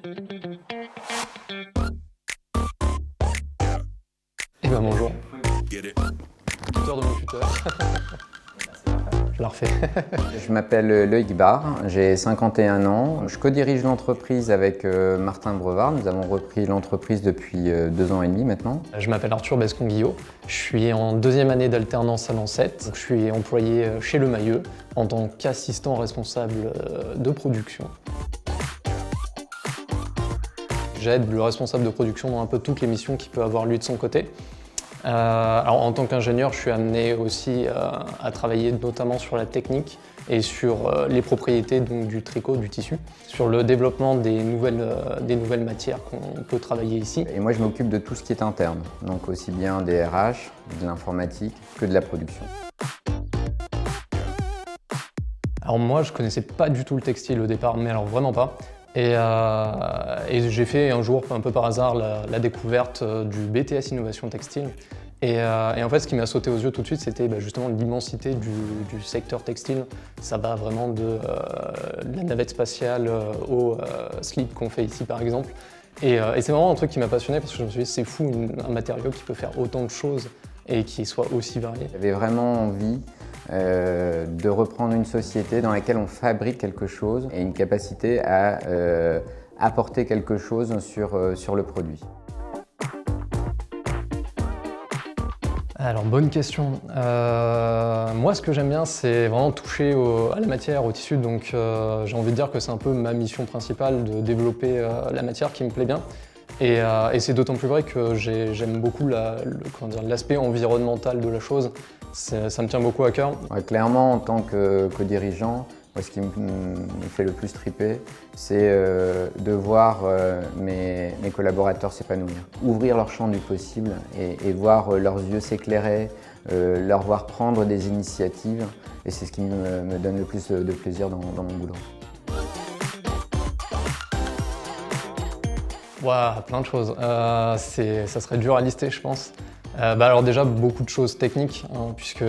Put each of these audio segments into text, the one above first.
Eh ben bonjour. Tuteur de mon tuteur. Je la refais. Je m'appelle Loïc Barre, j'ai 51 ans. Je co-dirige l'entreprise avec Martin Brevard. Nous avons repris l'entreprise depuis 2 ans et demi maintenant. Je m'appelle Arthur Bescon-Guillot. Je suis en 2e année d'alternance à Lancette. Je suis employé chez Le Mayeux en tant qu'assistant responsable de production. J'aide le responsable de production dans un peu toutes les missions qu'il peut avoir lui de son côté. Alors, en tant qu'ingénieur, je suis amené aussi à travailler notamment sur la technique et sur les propriétés donc, du tricot, du tissu, sur le développement des nouvelles matières qu'on peut travailler ici. Et moi, je m'occupe de tout ce qui est interne, donc aussi bien des RH, de l'informatique que de la production. Alors moi, je connaissais pas du tout le textile au départ, mais alors vraiment pas. Et j'ai fait un jour, un peu par hasard, la découverte du BTS Innovation Textile. Et en fait, ce qui m'a sauté aux yeux tout de suite, c'était justement l'immensité du secteur textile. Ça va vraiment de la navette spatiale au slip qu'on fait ici, par exemple. Et c'est vraiment un truc qui m'a passionné parce que je me suis dit, c'est fou, un matériau qui peut faire autant de choses et qui soit aussi varié. J'avais vraiment envie de reprendre une société dans laquelle on fabrique quelque chose et une capacité à apporter quelque chose sur le produit. Alors, bonne question. Moi, ce que j'aime bien, c'est vraiment toucher à la matière, au tissu. Donc, j'ai envie de dire que c'est un peu ma mission principale de développer la matière qui me plaît bien. Et c'est d'autant plus vrai que j'aime beaucoup l'aspect environnemental de la chose. Ça me tient beaucoup à cœur. Ouais, clairement, en tant que dirigeant, moi, ce qui me fait le plus triper, c'est de voir mes collaborateurs s'épanouir. Ouvrir leur champ du possible et voir leurs yeux s'éclairer, leur voir prendre des initiatives. Et c'est ce qui me donne le plus de plaisir dans mon boulot. Waouh, plein de choses. Ça serait dur à lister, je pense. Alors déjà, beaucoup de choses techniques, hein, puisque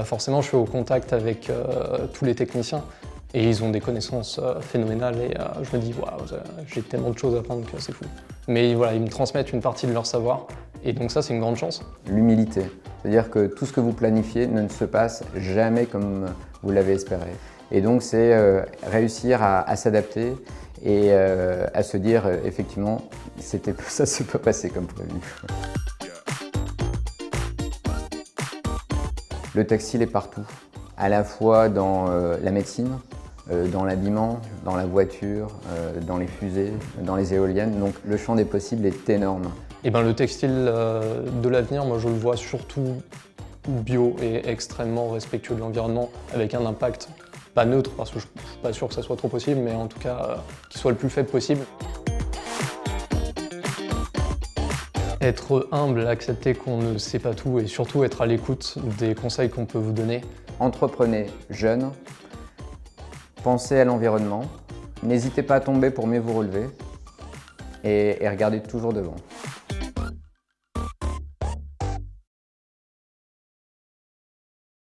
forcément, je suis au contact avec tous les techniciens et ils ont des connaissances phénoménales et je me dis, waouh, j'ai tellement de choses à apprendre que c'est fou. Mais voilà, ils me transmettent une partie de leur savoir et donc ça, c'est une grande chance. L'humilité, c'est-à-dire que tout ce que vous planifiez ne se passe jamais comme vous l'avez espéré. Et donc, c'est réussir à s'adapter et à se dire, effectivement, ça se peut passer comme prévu. Le textile est partout, à la fois dans la médecine, dans l'habillement, dans la voiture, dans les fusées, dans les éoliennes. Donc le champ des possibles est énorme. Et le textile de l'avenir, moi je le vois surtout bio et extrêmement respectueux de l'environnement, avec un impact pas neutre, parce que je ne suis pas sûr que ça soit trop possible, mais en tout cas qu'il soit le plus faible possible. Être humble, accepter qu'on ne sait pas tout et surtout être à l'écoute des conseils qu'on peut vous donner. Entreprenez jeune, pensez à l'environnement, n'hésitez pas à tomber pour mieux vous relever et regardez toujours devant.